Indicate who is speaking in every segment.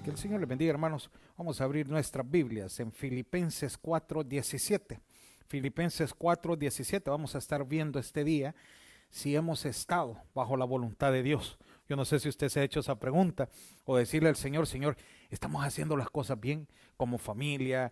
Speaker 1: Que el Señor les bendiga, hermanos. Vamos a abrir nuestras Biblias en Filipenses 4:17. Filipenses 4:17. Vamos a estar viendo este día si hemos estado bajo la voluntad de Dios. Yo no sé si usted se ha hecho esa pregunta o decirle al Señor, Señor, ¿estamos haciendo las cosas bien como familia,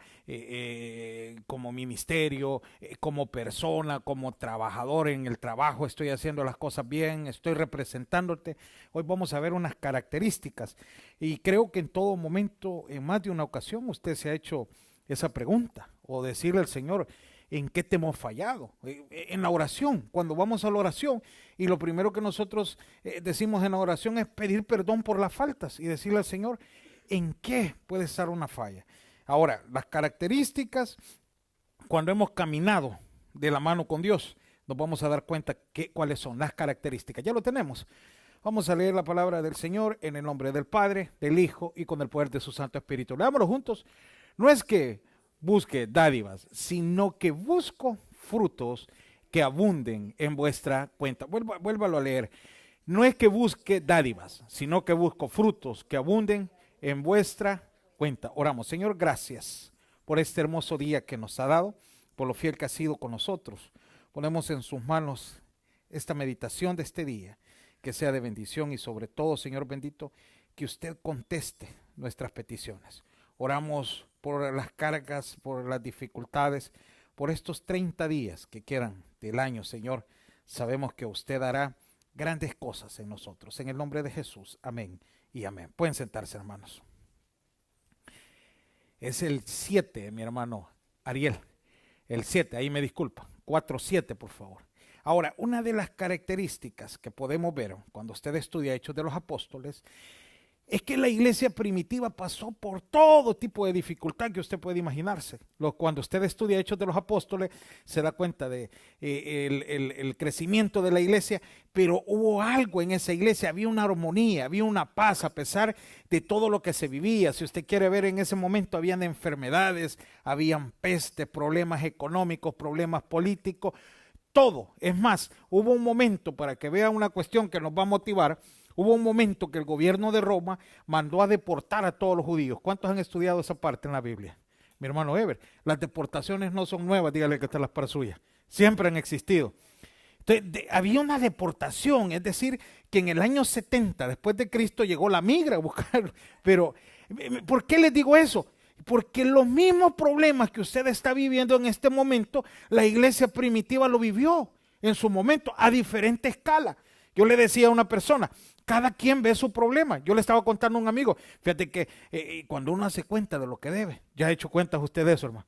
Speaker 1: como ministerio, como persona, como trabajador en el trabajo? ¿Estoy haciendo las cosas bien? ¿Estoy representándote? Hoy vamos a ver unas características y creo que en todo momento, en más de una ocasión, usted se ha hecho esa pregunta o decirle al Señor, ¿en qué te hemos fallado? En la oración, cuando vamos a la oración y lo primero que nosotros decimos en la oración es pedir perdón por las faltas y decirle al Señor, ¿en qué puede estar una falla? Ahora, las características, cuando hemos caminado de la mano con Dios, nos vamos a dar cuenta cuáles son las características. Ya lo tenemos. Vamos a leer la palabra del Señor en el nombre del Padre, del Hijo y con el poder de su Santo Espíritu. Leámoslo juntos. No es que busque dádivas, sino que busco frutos que abunden en vuestra cuenta. Vuélvalo a leer. No es que busque dádivas, sino que busco frutos que abunden en vuestra cuenta. Oramos. Señor, gracias por este hermoso día que nos ha dado, por lo fiel que ha sido con nosotros. Ponemos en sus manos esta meditación de este día, que sea de bendición y sobre todo, Señor bendito, que usted conteste nuestras peticiones. Oramos por las cargas, por las dificultades, por estos 30 días que quedan del año, Señor. Sabemos que usted hará grandes cosas en nosotros. En el nombre de Jesús, amén y amén. Pueden sentarse, hermanos. Es el 7, mi hermano Ariel. El 7, ahí me disculpa. 4:7, por favor. Ahora, una de las características que podemos ver cuando usted estudia Hechos de los Apóstoles es que la iglesia primitiva pasó por todo tipo de dificultad que usted puede imaginarse. Cuando usted estudia Hechos de los Apóstoles, se da cuenta de el crecimiento de la iglesia, pero hubo algo en esa iglesia, había una armonía, había una paz a pesar de todo lo que se vivía. Si usted quiere ver, en ese momento habían enfermedades, habían pestes, problemas económicos, problemas políticos, todo. Es más, hubo un momento, para que vea una cuestión que nos va a motivar. Hubo un momento que el gobierno de Roma mandó a deportar a todos los judíos. ¿Cuántos han estudiado esa parte en la Biblia? Mi hermano Ever, las deportaciones no son nuevas, dígale que están las para suyas. Siempre han existido. Entonces, había una deportación, es decir, que en el año 70 después de Cristo llegó la migra a buscar. Pero, ¿por qué les digo eso? Porque los mismos problemas que usted está viviendo en este momento, la iglesia primitiva lo vivió en su momento a diferente escala. Yo le decía a una persona, cada quien ve su problema. Yo le estaba contando a un amigo, fíjate que cuando uno hace cuenta de lo que debe, ya ha hecho cuentas usted de eso, hermano,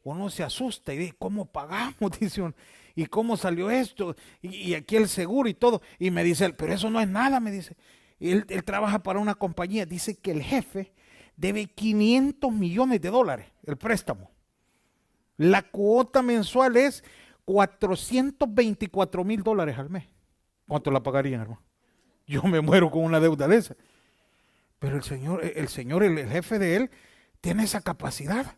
Speaker 1: uno se asusta y dice, ¿cómo pagamos? Dice uno, ¿y cómo salió esto? Y aquí el seguro y todo. Y me dice él, pero eso no es nada, me dice. Él trabaja para una compañía, dice que el jefe debe $500 millones, el préstamo. La cuota mensual es $424,000 al mes. ¿Cuánto la pagarían, hermano? Yo me muero con una deuda de esa. Pero el jefe de él, tiene esa capacidad.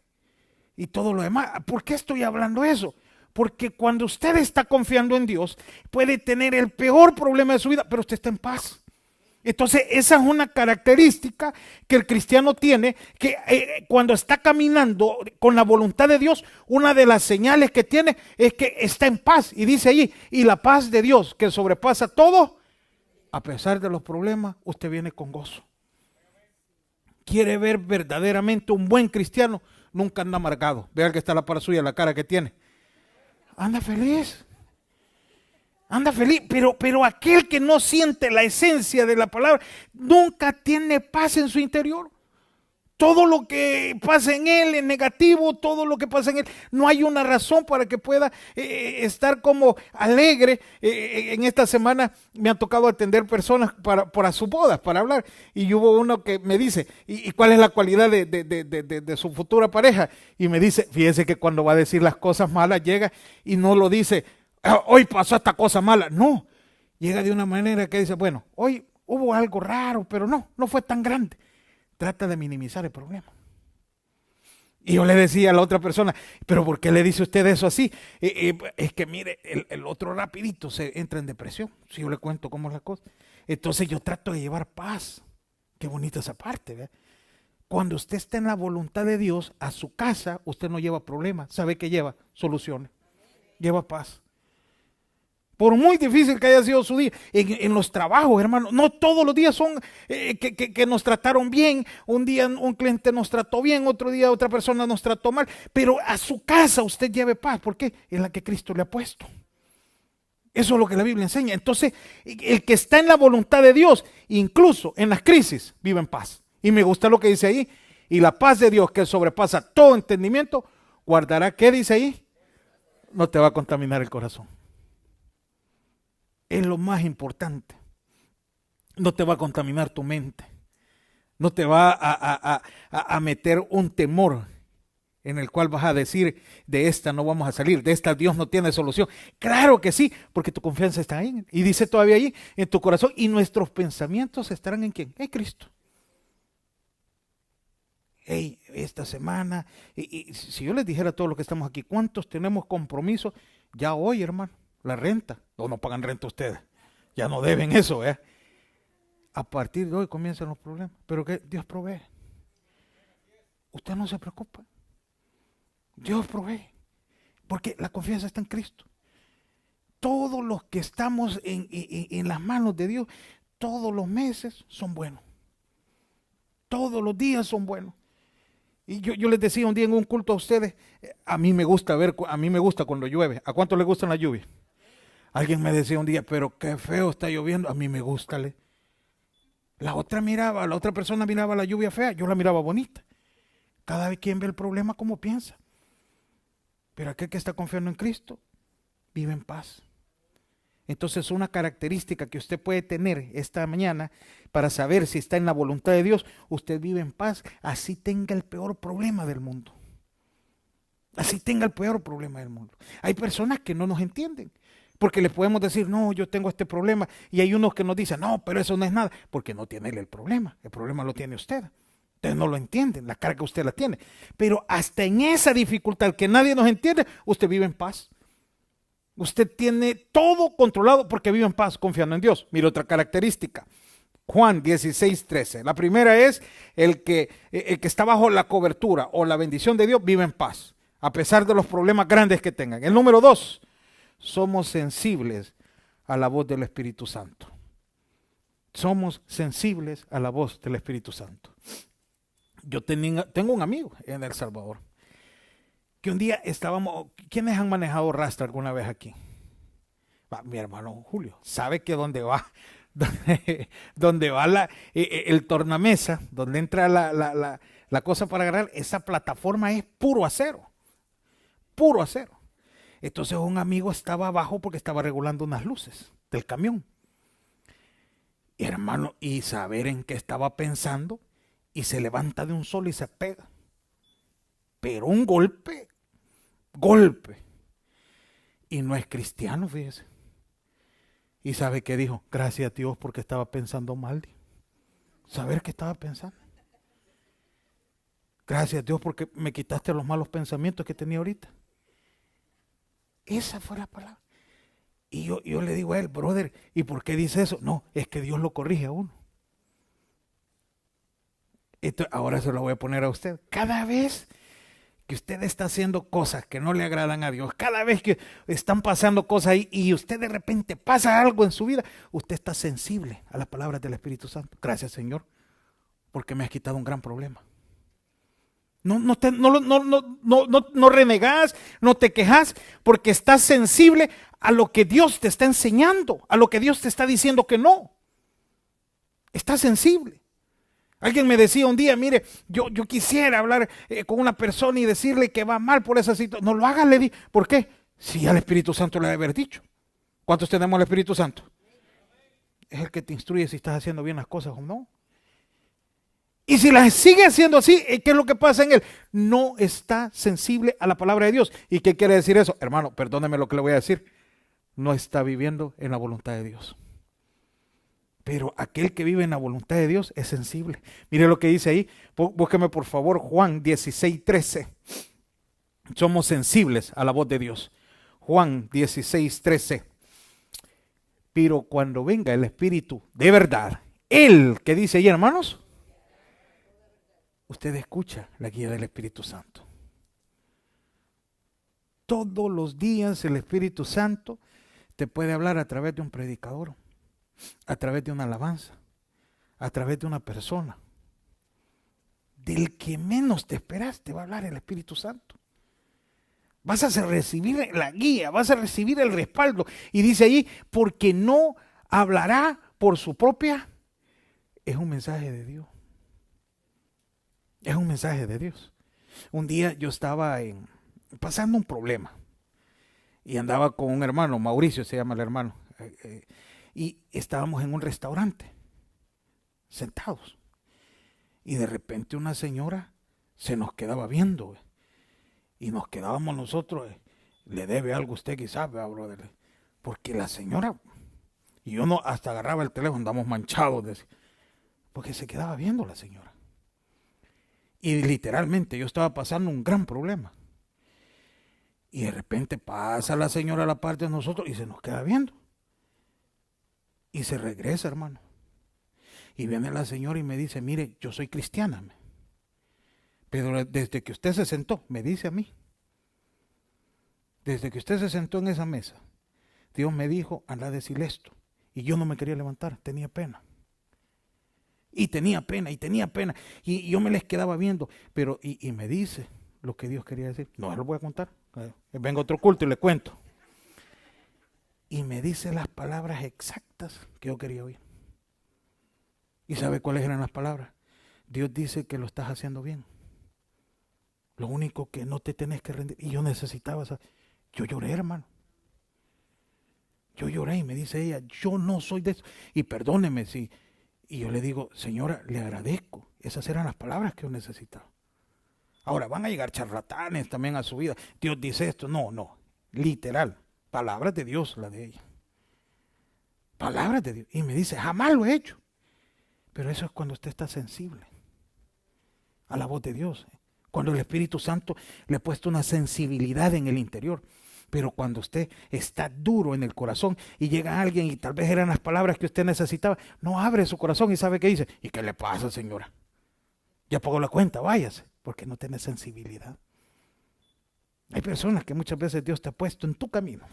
Speaker 1: Y todo lo demás. ¿Por qué estoy hablando eso? Porque cuando usted está confiando en Dios, puede tener el peor problema de su vida, pero usted está en paz. Entonces, esa es una característica que el cristiano tiene, que cuando está caminando con la voluntad de Dios, una de las señales que tiene es que está en paz. Y dice allí, y la paz de Dios, que sobrepasa todo, a pesar de los problemas, usted viene con gozo. Quiere ver verdaderamente un buen cristiano, nunca anda amargado. Vea que está la para suya, la cara que tiene. Anda feliz. Anda feliz, pero aquel que no siente la esencia de la palabra, nunca tiene paz en su interior. Todo lo que pasa en él es negativo, todo lo que pasa en él, no hay una razón para que pueda estar como alegre. En esta semana me ha tocado atender personas para sus bodas, para hablar, y hubo uno que me dice, ¿y cuál es la cualidad de su futura pareja? Y me dice, fíjese que cuando va a decir las cosas malas llega y no lo dice, hoy pasó esta cosa mala, no, llega de una manera que dice, bueno, hoy hubo algo raro, pero no fue tan grande. Trata de minimizar el problema. Y yo le decía a la otra persona, ¿pero por qué le dice usted eso así? Es que mire, el otro rapidito se entra en depresión, si yo le cuento cómo es la cosa. Entonces yo trato de llevar paz. Qué bonita esa parte, ¿verdad? Cuando usted está en la voluntad de Dios, a su casa usted no lleva problemas. ¿Sabe qué lleva? Soluciones. Lleva paz. Por muy difícil que haya sido su día, en los trabajos, hermano, no todos los días son que nos trataron bien. Un día un cliente nos trató bien, otro día otra persona nos trató mal. Pero a su casa usted lleve paz. ¿Por qué? Es la que Cristo le ha puesto. Eso es lo que la Biblia enseña. Entonces, el que está en la voluntad de Dios, incluso en las crisis, vive en paz. Y me gusta lo que dice ahí. Y la paz de Dios, que sobrepasa todo entendimiento, guardará, ¿qué dice ahí? No te va a contaminar el corazón. Es lo más importante. No te va a contaminar tu mente. No te va a meter un temor en el cual vas a decir, de esta no vamos a salir, de esta Dios no tiene solución. Claro que sí, porque tu confianza está ahí. Y dice todavía ahí, en tu corazón, y nuestros pensamientos estarán ¿en quién? En Cristo. Hey, esta semana, y si yo les dijera a todos los que estamos aquí, ¿cuántos tenemos compromiso ya hoy, hermano? La renta, no pagan renta ustedes, ya no deben eso, ¿eh? A partir de hoy comienzan los problemas, pero que Dios provee. Usted no se preocupa, Dios provee, porque la confianza está en Cristo. Todos los que estamos en las manos de Dios, todos los meses son buenos, todos los días son buenos. Y yo les decía un día en un culto a ustedes, a mí me gusta cuando llueve. ¿A cuánto les gustan las lluvias? Alguien me decía un día, pero qué feo está lloviendo. A mí me gusta. La otra persona miraba la lluvia fea, yo la miraba bonita. Cada vez quien ve el problema como piensa. Pero aquel que está confiando en Cristo, vive en paz. Entonces una característica que usted puede tener esta mañana para saber si está en la voluntad de Dios, usted vive en paz, así tenga el peor problema del mundo. Así tenga el peor problema del mundo. Hay personas que no nos entienden, porque les podemos decir, no, yo tengo este problema, y hay unos que nos dicen, no, pero eso no es nada, porque no tiene él el problema lo tiene usted. Ustedes no lo entienden, la carga usted la tiene. Pero hasta en esa dificultad que nadie nos entiende, usted vive en paz. Usted tiene todo controlado porque vive en paz, confiando en Dios. Mira otra característica. Juan 16:13. La primera es el que está bajo la cobertura o la bendición de Dios vive en paz, a pesar de los problemas grandes que tengan. El número 2, somos sensibles a la voz del Espíritu Santo. Somos sensibles a la voz del Espíritu Santo. Yo tengo un amigo en El Salvador, que un día ¿quiénes han manejado rastra alguna vez aquí? Mi hermano Julio, sabe que donde va el tornamesa, donde entra la cosa para agarrar, esa plataforma es puro acero. Puro acero. Entonces un amigo estaba abajo porque estaba regulando unas luces del camión. Y hermano, y saber en qué estaba pensando, y se levanta de un solo y se pega. Pero un golpe. Y no es cristiano, fíjese. Y sabe qué dijo, gracias a Dios porque estaba pensando mal. Saber qué estaba pensando. Gracias a Dios porque me quitaste los malos pensamientos que tenía ahorita. Esa fue la palabra. Y yo le digo a él, brother, ¿y por qué dice eso? No, es que Dios lo corrige a uno. Ahora se lo voy a poner a usted. Cada vez que usted está haciendo cosas que no le agradan a Dios, cada vez que están pasando cosas ahí y usted de repente pasa algo en su vida, usted está sensible a las palabras del Espíritu Santo. Gracias, Señor, porque me has quitado un gran problema. No renegás, no te quejas, porque estás sensible a lo que Dios te está enseñando, a lo que Dios te está diciendo que no. Estás sensible. Alguien me decía un día, mire, yo quisiera hablar con una persona y decirle que va mal por esa situación. No lo hagas, le di. ¿Por qué? Si ya el Espíritu Santo le ha de haber dicho. ¿Cuántos tenemos el Espíritu Santo? Es el que te instruye si estás haciendo bien las cosas o no. Y si las sigue haciendo así, ¿qué es lo que pasa en él? No está sensible a la palabra de Dios. ¿Y qué quiere decir eso? Hermano, perdóneme lo que le voy a decir. No está viviendo en la voluntad de Dios. Pero aquel que vive en la voluntad de Dios es sensible. Mire lo que dice ahí. Búsqueme por favor Juan 16:13. Somos sensibles a la voz de Dios. Juan 16:13. Pero cuando venga el Espíritu de verdad, Él, que dice ahí, hermanos, usted escucha la guía del Espíritu Santo. Todos los días el Espíritu Santo te puede hablar a través de un predicador, a través de una alabanza, a través de una persona. Del que menos te esperas te va a hablar el Espíritu Santo. Vas a recibir la guía, vas a recibir el respaldo. Y dice allí, porque no hablará por su propia. Es un mensaje de Dios. Es un mensaje de Dios. Un día yo estaba pasando un problema. Y andaba con un hermano, Mauricio se llama el hermano. Y estábamos en un restaurante, sentados. Y de repente una señora se nos quedaba viendo. Y nos quedábamos nosotros, le debe algo a usted quizás, brother. Porque la señora, y yo no, hasta agarraba el teléfono, andamos manchados, porque se quedaba viendo la señora. Y literalmente yo estaba pasando un gran problema. Y de repente pasa la señora a la parte de nosotros y se nos queda viendo. Y se regresa, hermano. Y viene la señora y me dice, mire, yo soy cristiana. Pero desde que usted se sentó, me dice a mí, desde que usted se sentó en esa mesa, Dios me dijo, anda a decirle esto. Y yo no me quería levantar, tenía pena. Y tenía pena, y tenía pena. Y yo me les quedaba viendo. Pero, y me dice lo que Dios quería decir. No, se lo voy a contar. Vengo a otro culto y le cuento. Y me dice las palabras exactas que yo quería oír. ¿Y sabe cuáles eran las palabras? Dios dice que lo estás haciendo bien. Lo único que no te tenés que rendir. Y yo necesitaba, yo lloré, hermano. Yo lloré y me dice ella, yo no soy de eso. Y perdóneme si. Y yo le digo, señora, le agradezco. Esas eran las palabras que yo necesitaba. Ahora, van a llegar charlatanes también a su vida. Dios dice esto. No, no. Literal. Palabras de Dios, la de ella. Palabras de Dios. Y me dice, jamás lo he hecho. Pero eso es cuando usted está sensible a la voz de Dios. Cuando el Espíritu Santo le ha puesto una sensibilidad en el interior. Pero cuando usted está duro en el corazón y llega alguien y tal vez eran las palabras que usted necesitaba, no abre su corazón y sabe qué dice. ¿Y qué le pasa, señora? Ya pagó la cuenta, váyase, porque no tiene sensibilidad. Hay personas que muchas veces Dios te ha puesto en tu camino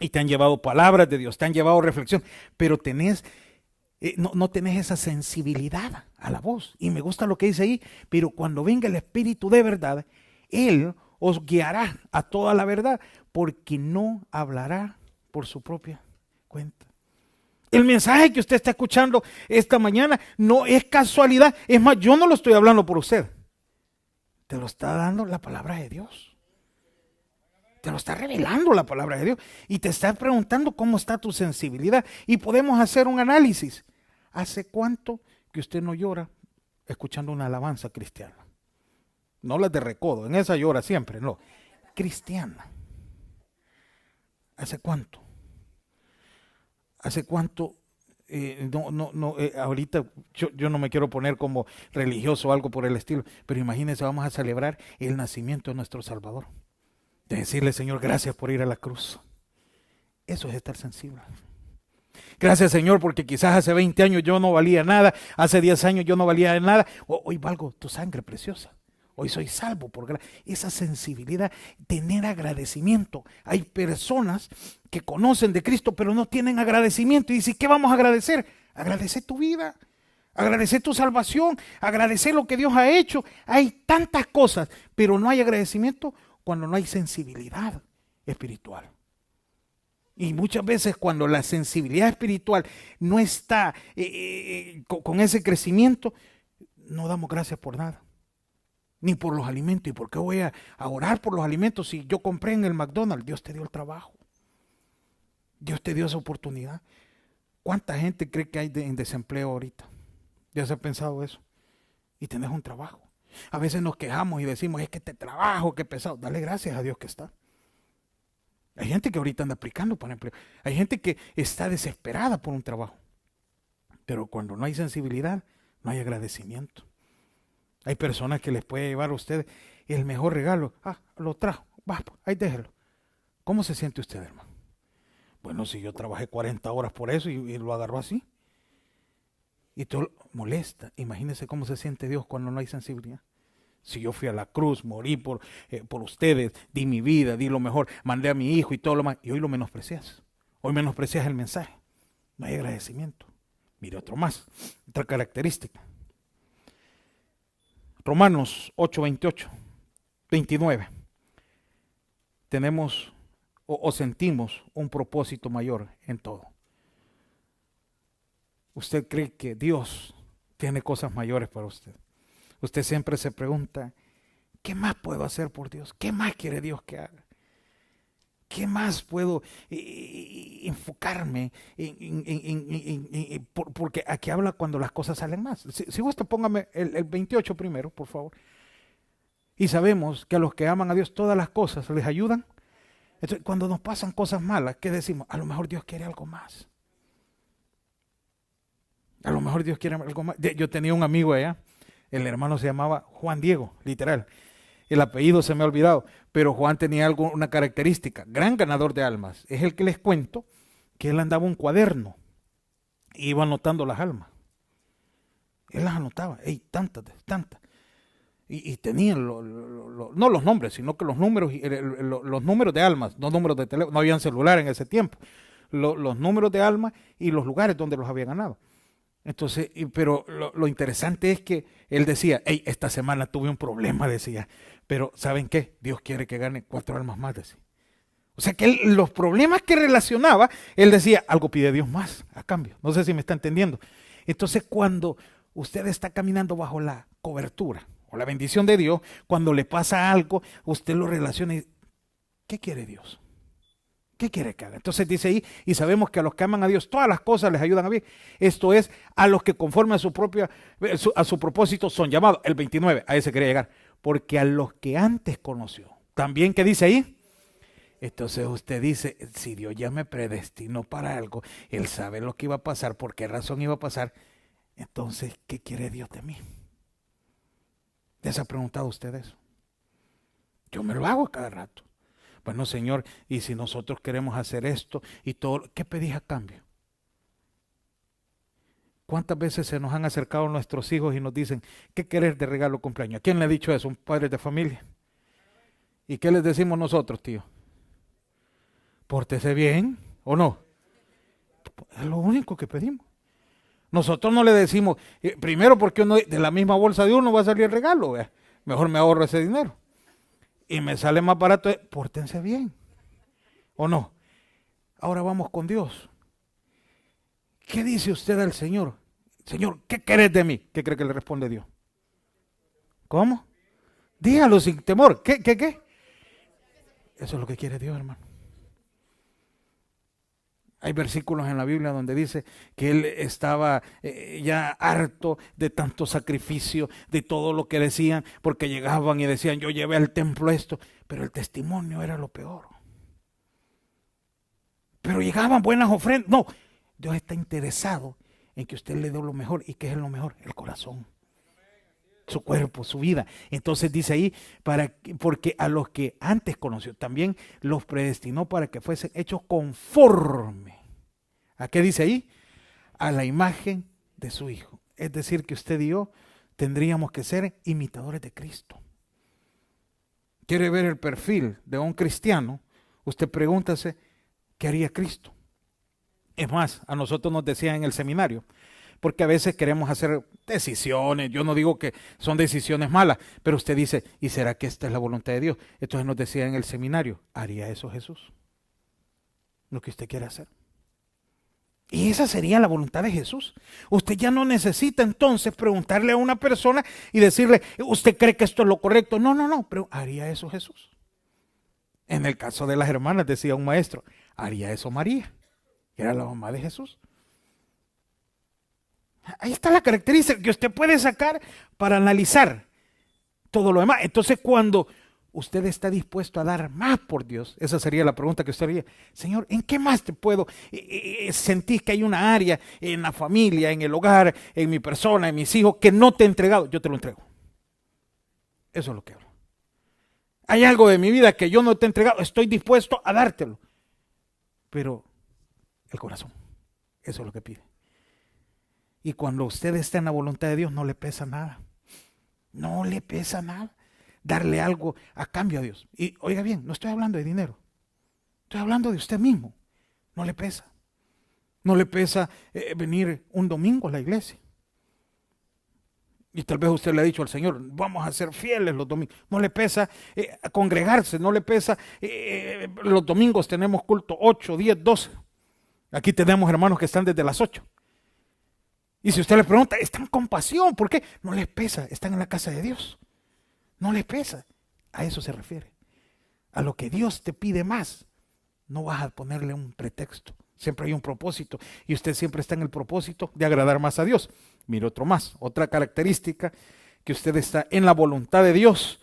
Speaker 1: y te han llevado palabras de Dios, te han llevado reflexión, pero no tenés esa sensibilidad a la voz. Y me gusta lo que dice ahí, pero cuando venga el Espíritu de verdad, Él os guiará a toda la verdad, porque no hablará por su propia cuenta. El mensaje que usted está escuchando esta mañana no es casualidad. Es más, yo no lo estoy hablando por usted. Te lo está dando la palabra de Dios. Te lo está revelando la palabra de Dios. Y te está preguntando cómo está tu sensibilidad. Y podemos hacer un análisis. ¿Hace cuánto que usted no llora escuchando una alabanza cristiana? No las de recodo, en esa llora siempre, no. Cristiana. ¿Hace cuánto? ¿Hace cuánto? Ahorita yo no me quiero poner como religioso o algo por el estilo, pero imagínense, vamos a celebrar el nacimiento de nuestro Salvador. De decirle, Señor, gracias por ir a la cruz. Eso es estar sensible. Gracias, Señor, porque quizás hace 20 años yo no valía nada, hace 10 años yo no valía nada. Hoy valgo tu sangre preciosa. Hoy soy salvo por gracia. Esa sensibilidad, tener agradecimiento. Hay personas que conocen de Cristo, pero no tienen agradecimiento. Y dicen, ¿qué vamos a agradecer? Agradecer tu vida, agradecer tu salvación, agradecer lo que Dios ha hecho. Hay tantas cosas, pero no hay agradecimiento cuando no hay sensibilidad espiritual. Y muchas veces cuando la sensibilidad espiritual no está con ese crecimiento, no damos gracias por nada. Ni por los alimentos. ¿Y por qué voy a orar por los alimentos si yo compré en el McDonald's? Dios te dio el trabajo. Dios te dio esa oportunidad. ¿Cuánta gente cree que hay en desempleo ahorita? ¿Ya se ha pensado eso? Y tenés un trabajo. A veces nos quejamos y decimos, es que este trabajo, qué pesado. Dale gracias a Dios que está. Hay gente que ahorita anda aplicando para empleo. Hay gente que está desesperada por un trabajo. Pero cuando no hay sensibilidad, no hay agradecimiento. Hay personas que les puede llevar a usted el mejor regalo. Lo trajo. Va, ahí déjelo. ¿Cómo se siente usted, hermano? Bueno, si yo trabajé 40 horas por eso y lo agarró así. Y todo molesta. Imagínense cómo se siente Dios cuando no hay sensibilidad. Si yo fui a la cruz, morí por ustedes, di mi vida, di lo mejor, mandé a mi hijo y todo lo más, y hoy lo menosprecias. Hoy menosprecias el mensaje. No hay agradecimiento. Mire otro más, otra característica. Romanos 8, 28, 29. Tenemos o sentimos un propósito mayor en todo. Usted cree que Dios tiene cosas mayores para usted. Usted siempre se pregunta, ¿qué más puedo hacer por Dios? ¿Qué más quiere Dios que haga? ¿Qué más puedo enfocarme porque aquí habla cuando las cosas salen más? Si gusta, póngame el 28 primero, por favor. Y sabemos que a los que aman a Dios todas las cosas les ayudan. Entonces, cuando nos pasan cosas malas, ¿qué decimos? A lo mejor Dios quiere algo más. A lo mejor Dios quiere algo más. Yo tenía un amigo allá, el hermano se llamaba Juan Diego, literal. El apellido se me ha olvidado, pero Juan tenía una característica, gran ganador de almas. Es el que les cuento que él andaba un cuaderno y iba anotando las almas. Él las anotaba, tantas. Y tenían, no los nombres, sino que los números de almas, no números de teléfono, no habían celular en ese tiempo. Los números de almas y los lugares donde los había ganado. Entonces, pero lo interesante es que él decía, esta semana tuve un problema, decía, pero ¿saben qué? Dios quiere que gane 4 almas más, decía. O sea que los problemas que relacionaba, él decía, algo pide Dios más a cambio. No sé si me está entendiendo. Entonces, cuando usted está caminando bajo la cobertura o la bendición de Dios, cuando le pasa algo, usted lo relaciona y ¿qué quiere Dios? ¿Qué quiere que haga? Entonces dice ahí, y sabemos que a los que aman a Dios todas las cosas les ayudan a bien. Esto es, a los que conforme a su propósito son llamados. El 29, a ese quería llegar. Porque a los que antes conoció. También, ¿qué dice ahí? Entonces usted dice, si Dios ya me predestinó para algo, Él sabe lo que iba a pasar, por qué razón iba a pasar. Entonces, ¿qué quiere Dios de mí? ¿Ya se ha preguntado usted eso? Yo me lo hago cada rato. Bueno, Señor, y si nosotros queremos hacer esto y todo, ¿qué pedís a cambio? ¿Cuántas veces se nos han acercado nuestros hijos y nos dicen, ¿qué querés de regalo de cumpleaños? ¿A quién le ha dicho eso? Un padre de familia. ¿Y qué les decimos nosotros, tío? Pórtese bien, ¿o no? Es lo único que pedimos. Nosotros no le decimos, primero porque de la misma bolsa de uno va a salir el regalo, mejor me ahorro ese dinero. Y me sale más barato, pórtense bien, ¿o no? Ahora vamos con Dios. ¿Qué dice usted al Señor? Señor, ¿qué querés de mí? ¿Qué cree que le responde Dios? ¿Cómo? Dígalo sin temor. ¿Qué? Eso es lo que quiere Dios, hermano. Hay versículos en la Biblia donde dice que él estaba ya harto de tanto sacrificio, de todo lo que decían, porque llegaban y decían, yo llevé al templo esto, pero el testimonio era lo peor. Pero llegaban buenas ofrendas. No, Dios está interesado en que usted le dé lo mejor. ¿Y qué es lo mejor? El corazón, su cuerpo, su vida. Entonces dice ahí, porque a los que antes conoció, también los predestinó para que fuesen hechos conforme. ¿A qué dice ahí? A la imagen de su Hijo. Es decir, que usted y yo tendríamos que ser imitadores de Cristo. ¿Quiere ver el perfil de un cristiano? Usted pregúntase, ¿qué haría Cristo? Es más, a nosotros nos decían en el seminario, porque a veces queremos hacer decisiones, yo no digo que son decisiones malas, pero usted dice, ¿y será que esta es la voluntad de Dios? Entonces nos decía en el seminario, ¿haría eso Jesús? Lo que usted quiere hacer. Y esa sería la voluntad de Jesús. Usted ya no necesita entonces preguntarle a una persona y decirle, ¿usted cree que esto es lo correcto? No, pero ¿haría eso Jesús? En el caso de las hermanas, decía un maestro, ¿haría eso María? Que era la mamá de Jesús. Ahí está la característica que usted puede sacar para analizar todo lo demás. Entonces, cuando usted está dispuesto a dar más por Dios, esa sería la pregunta que usted haría. Señor, ¿en qué más te puedo? ¿Sentís que hay una área en la familia, en el hogar, en mi persona, en mis hijos, que no te he entregado? Yo te lo entrego. Eso es lo que hablo. Hay algo de mi vida que yo no te he entregado, estoy dispuesto a dártelo. Pero el corazón, eso es lo que pide. Y cuando usted está en la voluntad de Dios, no le pesa nada. No le pesa nada darle algo a cambio a Dios. Y oiga bien, no estoy hablando de dinero. Estoy hablando de usted mismo. No le pesa. No le pesa venir un domingo a la iglesia. Y tal vez usted le ha dicho al Señor, vamos a ser fieles los domingos. No le pesa congregarse, no le pesa. Los domingos tenemos culto 8, 10, 12. Aquí tenemos hermanos que están desde las 8. Y si usted le pregunta, están con pasión, ¿por qué? No les pesa, están en la casa de Dios. No les pesa. A eso se refiere. A lo que Dios te pide más, no vas a ponerle un pretexto. Siempre hay un propósito y usted siempre está en el propósito de agradar más a Dios. Mire otro más, otra característica, que usted está en la voluntad de Dios.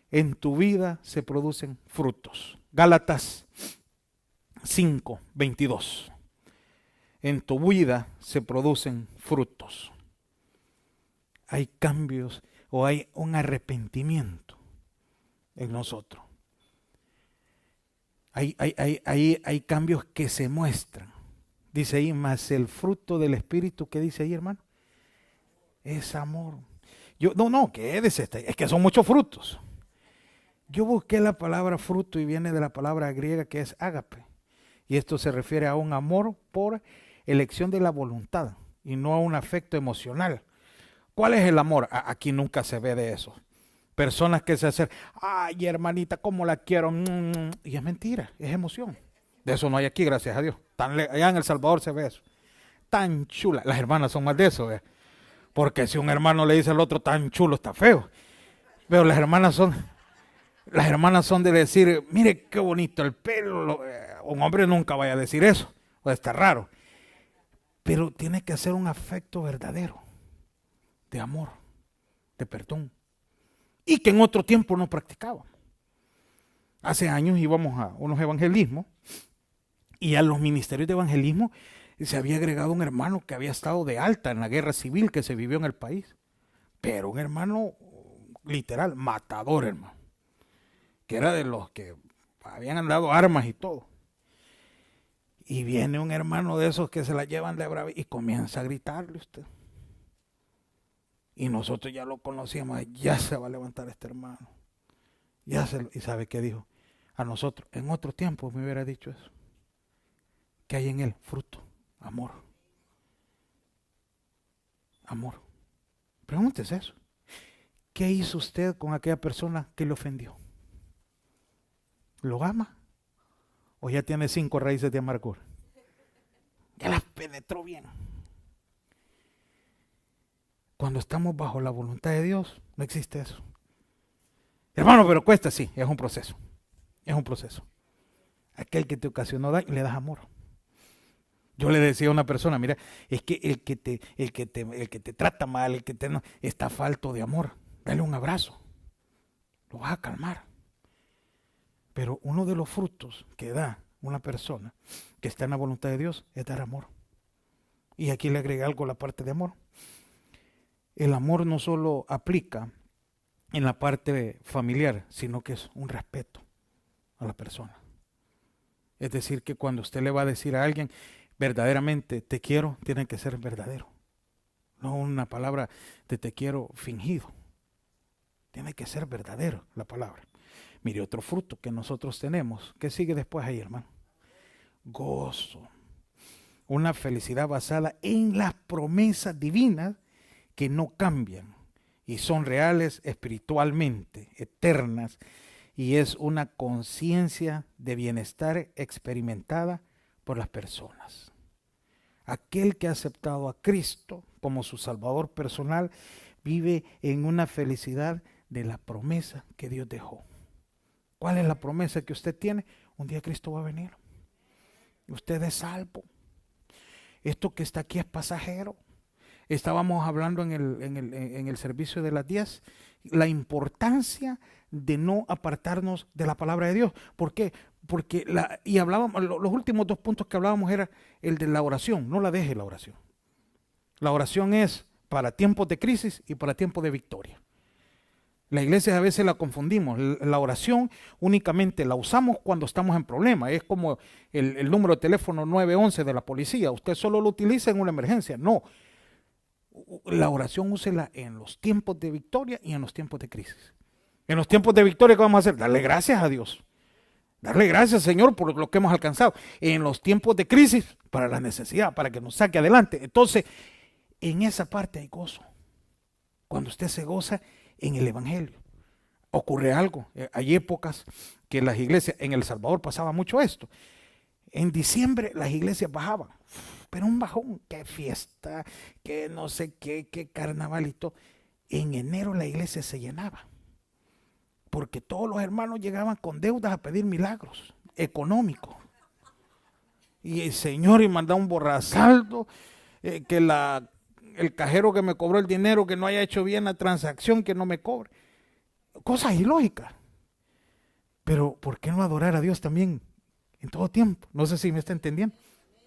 Speaker 1: En tu vida se producen frutos. Gálatas 5:22. En tu vida se producen frutos. Hay cambios o hay un arrepentimiento en nosotros. Hay cambios que se muestran. Dice ahí, más el fruto del Espíritu, ¿qué dice ahí, hermano? Es amor. Quédese, es que son muchos frutos. Yo busqué la palabra fruto y viene de la palabra griega que es ágape. Y esto se refiere a un amor por elección de la voluntad y no a un afecto emocional. ¿Cuál es el amor? Aquí nunca se ve de eso. Personas que se hacen, ay hermanita, cómo la quiero, y es mentira, es emoción. De eso no hay aquí, gracias a Dios. Allá en El Salvador se ve eso. Tan chula, las hermanas son más de eso, porque si un hermano le dice al otro tan chulo, está feo. Pero las hermanas son de decir, mire qué bonito el pelo. Un hombre nunca vaya a decir eso, o está raro. Pero tiene que ser un afecto verdadero, de amor, de perdón. Y que en otro tiempo no practicábamos. Hace años íbamos a unos evangelismos y a los ministerios de evangelismo se había agregado un hermano que había estado de alta en la guerra civil que se vivió en el país. Pero un hermano literal, matador, hermano. Que era de los que habían andado armas y todo. Y viene un hermano de esos que se la llevan de bravo y comienza a gritarle usted. Y nosotros ya lo conocíamos, ya se va a levantar este hermano. ¿Y sabe qué dijo? A nosotros, en otro tiempo me hubiera dicho eso. ¿Qué hay en él? Fruto, amor. Amor. Pregúntese eso. ¿Qué hizo usted con aquella persona que le ofendió? ¿Lo ama? ¿O ya tiene 5 raíces de amargura? Ya las penetró bien. Cuando estamos bajo la voluntad de Dios, no existe eso. Hermano, pero cuesta, sí, es un proceso. Es un proceso. Aquel que te ocasionó daño, le das amor. Yo le decía a una persona, mira, es que el que te trata mal, está falto de amor. Dale un abrazo. Lo vas a calmar. Pero uno de los frutos que da una persona que está en la voluntad de Dios es dar amor. Y aquí le agregué algo a la parte de amor. El amor no solo aplica en la parte familiar, sino que es un respeto a la persona. Es decir, que cuando usted le va a decir a alguien verdaderamente te quiero, tiene que ser verdadero. No una palabra de te quiero fingido. Tiene que ser verdadero la palabra. Mire, otro fruto que nosotros tenemos, ¿qué sigue después ahí, hermano? Gozo. Una felicidad basada en las promesas divinas que no cambian y son reales espiritualmente, eternas, y es una conciencia de bienestar experimentada por las personas. Aquel que ha aceptado a Cristo como su Salvador personal vive en una felicidad de la promesa que Dios dejó. ¿Cuál es la promesa que usted tiene? Un día Cristo va a venir. Usted es salvo. Esto que está aquí es pasajero. Estábamos hablando en el servicio de las 10, la importancia de no apartarnos de la palabra de Dios. ¿Por qué? Porque los últimos 2 puntos que hablábamos era el de la oración. No la deje la oración. La oración es para tiempos de crisis y para tiempos de victoria. La iglesia a veces la confundimos. La oración únicamente la usamos cuando estamos en problemas. Es como el número de teléfono 911 de la policía. Usted solo lo utiliza en una emergencia. No. La oración úsela en los tiempos de victoria y en los tiempos de crisis. En los tiempos de victoria, ¿qué vamos a hacer? Darle gracias a Dios. Darle gracias, Señor, por lo que hemos alcanzado. En los tiempos de crisis, para la necesidad, para que nos saque adelante. Entonces, en esa parte hay gozo. Cuando usted se goza en el Evangelio. Ocurre algo. Hay épocas que las iglesias, en El Salvador pasaba mucho esto. En diciembre las iglesias bajaban. Pero un bajón, qué fiesta, qué no sé qué carnaval y todo. En enero la iglesia se llenaba. Porque todos los hermanos llegaban con deudas a pedir milagros económicos. Y el Señor y mandaba un borrasaldo, que el cajero que me cobró el dinero, que no haya hecho bien la transacción, que no me cobre. Cosas ilógicas. Pero ¿por qué no adorar a Dios también en todo tiempo? No sé si me está entendiendo.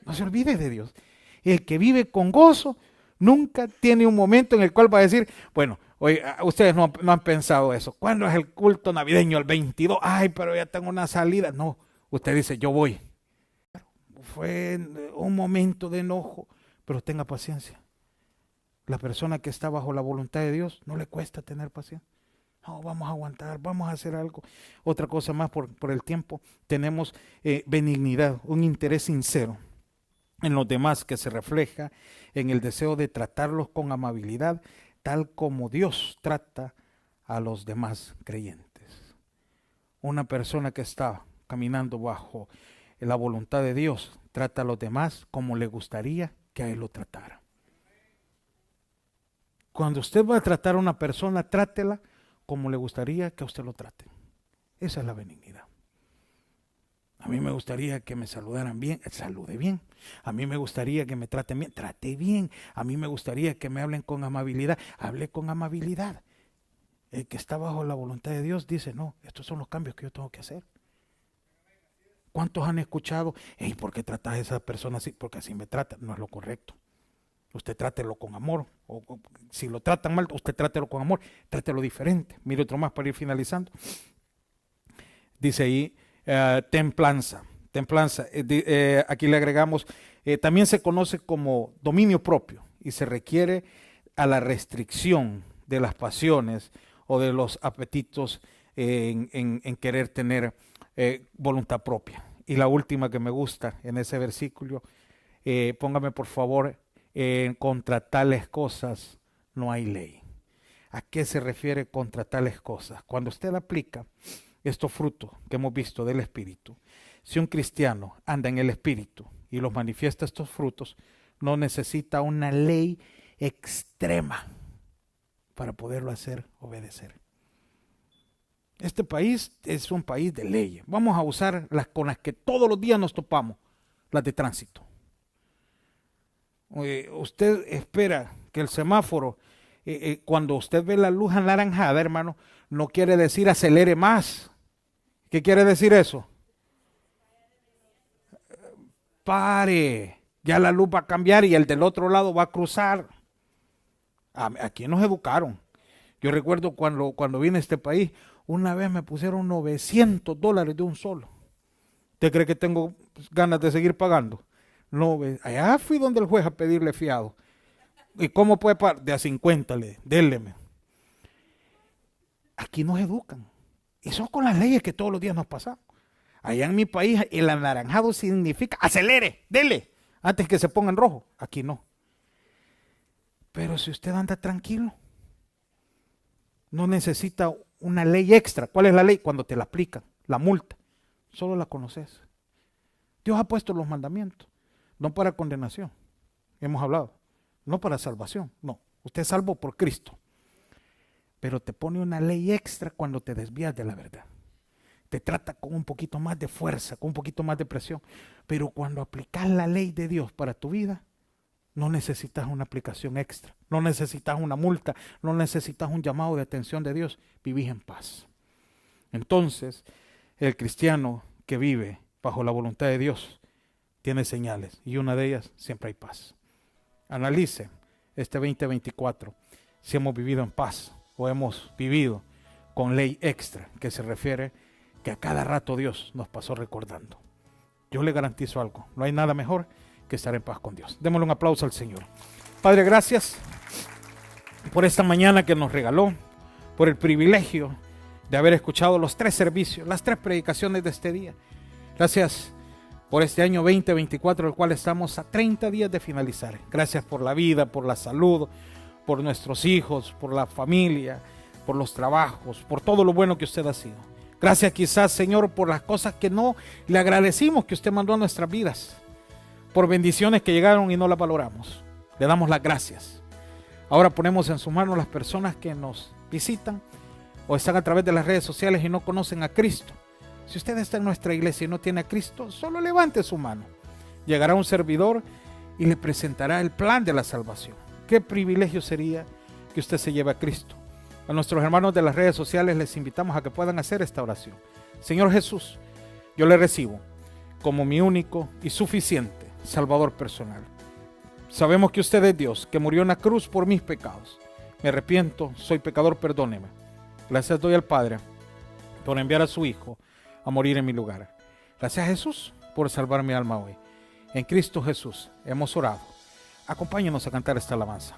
Speaker 1: No se olvide de Dios. El que vive con gozo nunca tiene un momento en el cual va a decir, bueno, oye, ustedes no han pensado eso. ¿Cuándo es el culto navideño? El 22. Ay, pero ya tengo una salida. No, usted dice, yo voy. Fue un momento de enojo, pero tenga paciencia. La persona que está bajo la voluntad de Dios no le cuesta tener paciencia. No, vamos a aguantar, vamos a hacer algo. Otra cosa más por el tiempo, tenemos benignidad, un interés sincero en los demás que se refleja en el deseo de tratarlos con amabilidad, tal como Dios trata a los demás creyentes. Una persona que está caminando bajo la voluntad de Dios trata a los demás como le gustaría que a él lo tratara. Cuando usted va a tratar a una persona, trátela como le gustaría que a usted lo trate. Esa es la benignidad. A mí me gustaría que me saludaran bien, salude bien. A mí me gustaría que me traten bien, trate bien. A mí me gustaría que me hablen con amabilidad, hable con amabilidad. El que está bajo la voluntad de Dios dice, no, estos son los cambios que yo tengo que hacer. ¿Cuántos han escuchado? Hey, ¿por qué tratas a esa persona así? Porque así me trata, no es lo correcto. Usted trátelo con amor, o si lo tratan mal, usted trátelo con amor, trátelo diferente. Mire otro más para ir finalizando. Dice ahí, templanza. Aquí le agregamos, también se conoce como dominio propio y se requiere a la restricción de las pasiones o de los apetitos en querer tener voluntad propia. Y la última que me gusta en ese versículo, póngame por favor, contra tales cosas no hay ley. ¿A qué se refiere contra tales cosas? Cuando usted aplica estos frutos que hemos visto del Espíritu, si un cristiano anda en el Espíritu y los manifiesta estos frutos, no necesita una ley extrema para poderlo hacer obedecer. Este país es un país de leyes. Vamos a usar las con las que todos los días nos topamos, las de tránsito. Usted espera que el semáforo, cuando usted ve la luz anaranjada, hermano, no quiere decir acelere más. ¿Qué quiere decir eso? Pare, ya la luz va a cambiar y el del otro lado va a cruzar. Aquí nos educaron. Yo recuerdo cuando vine a este país, una vez me pusieron $900 de un solo. ¿Usted cree que tengo ganas de seguir pagando? No, allá fui donde el juez a pedirle fiado. ¿Y cómo puede pagar? De a 50, déleme. Aquí nos educan. Y son con las leyes que todos los días nos pasamos. Allá en mi país el anaranjado significa acelere, dele, antes que se ponga en rojo. Aquí no. Pero si usted anda tranquilo, no necesita una ley extra. ¿Cuál es la ley? Cuando te la aplican, la multa. Solo la conoces. Dios ha puesto los mandamientos, no para condenación. Hemos hablado. No para salvación. No. Usted es salvo por Cristo. Pero te pone una ley extra cuando te desvías de la verdad. Te trata con un poquito más de fuerza, con un poquito más de presión. Pero cuando aplicas la ley de Dios para tu vida, no necesitas una aplicación extra, no necesitas una multa, no necesitas un llamado de atención de Dios. Vivís en paz. Entonces, el cristiano que vive bajo la voluntad de Dios tiene señales y una de ellas, siempre hay paz. Analice este 2024 si hemos vivido en paz o hemos vivido con ley extra, que se refiere que a cada rato Dios nos pasó recordando. Yo le garantizo algo, no hay nada mejor que estar en paz con Dios. Démosle un aplauso al Señor. Padre, gracias por esta mañana que nos regaló, por el privilegio de haber escuchado los 3 servicios, las 3 predicaciones de este día. Gracias por este año 2024, el cual estamos a 30 días de finalizar. Gracias por la vida, por la salud, por nuestros hijos, por la familia, por los trabajos, por todo lo bueno que usted ha sido. Gracias quizás, Señor, por las cosas que no le agradecimos que usted mandó a nuestras vidas, por bendiciones que llegaron y no las valoramos. Le damos las gracias. Ahora ponemos en sus manos las personas que nos visitan o están a través de las redes sociales y no conocen a Cristo. Si usted está en nuestra iglesia y no tiene a Cristo, solo levante su mano. Llegará un servidor y le presentará el plan de la salvación. Qué privilegio sería que usted se lleve a Cristo. A nuestros hermanos de las redes sociales les invitamos a que puedan hacer esta oración. Señor Jesús, yo le recibo como mi único y suficiente Salvador personal. Sabemos que usted es Dios, que murió en la cruz por mis pecados. Me arrepiento, soy pecador, perdóneme. Gracias doy al Padre por enviar a su Hijo a morir en mi lugar. Gracias, Jesús, por salvar mi alma hoy. En Cristo Jesús hemos orado. Acompáñenos a cantar esta alabanza.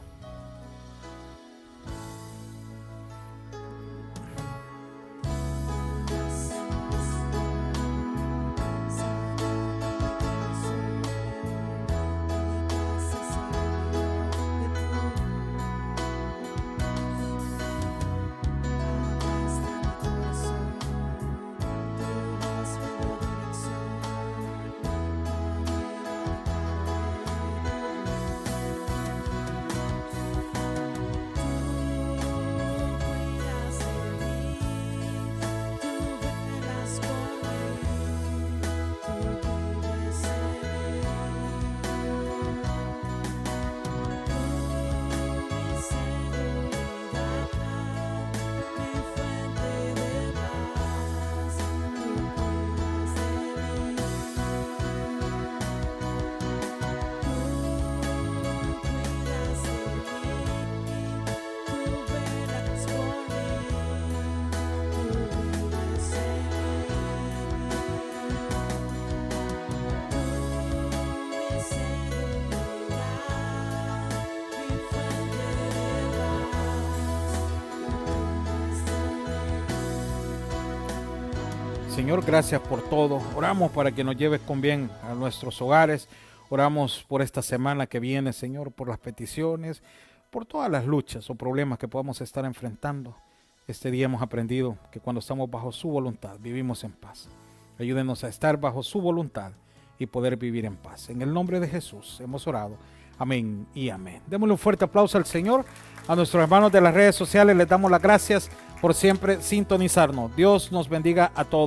Speaker 1: Señor, gracias por todo. Oramos para que nos lleves con bien a nuestros hogares. Oramos por esta semana que viene, Señor, por las peticiones, por todas las luchas o problemas que podamos estar enfrentando. Este día hemos aprendido que cuando estamos bajo su voluntad, vivimos en paz. Ayúdenos a estar bajo su voluntad y poder vivir en paz. En el nombre de Jesús hemos orado. Amén y amén. Démosle un fuerte aplauso al Señor. A nuestros hermanos de las redes sociales les damos las gracias por siempre sintonizarnos. Dios nos bendiga a todos.